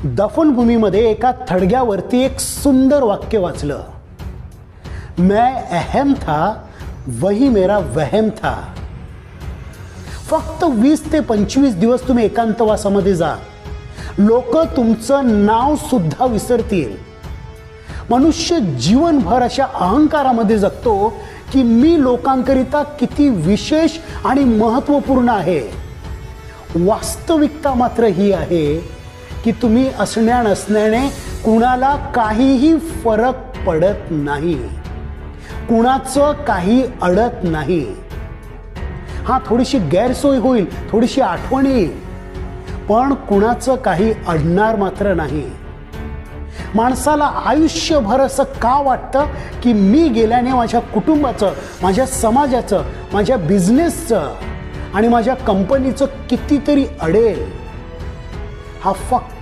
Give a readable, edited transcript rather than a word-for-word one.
दफनभूमीमध्ये एका थडग्यावरती एक सुंदर वाक्य वाचलं, मैं अहम था वही मेरा वहम था. फक्त 20 ते 25 दिवस तुम्ही एकांतवासामध्ये जा, लोक तुमचं नाव सुद्धा विसरतील. मनुष्य जीवनभर अशा अहंकारामध्ये जगतो की मी लोकांकरिता किती विशेष आणि महत्त्वपूर्ण आहे. वास्तविकता मात्र ही आहे की तुम्ही असण्या नसण्याने कुणाला काहीही फरक पडत नाही, कुणाचं काही अडत नाही. हा, थोडीशी गैरसोय होईल, थोडीशी आठवण येईल, पण कुणाचं काही अडणार मात्र नाही. माणसाला आयुष्यभर असं का वाटतं की मी गेल्याने माझ्या कुटुंबाचं, माझ्या समाजाचं, माझ्या बिझनेसचं आणि माझ्या कंपनीचं कितीतरी अडेल. हा फक्त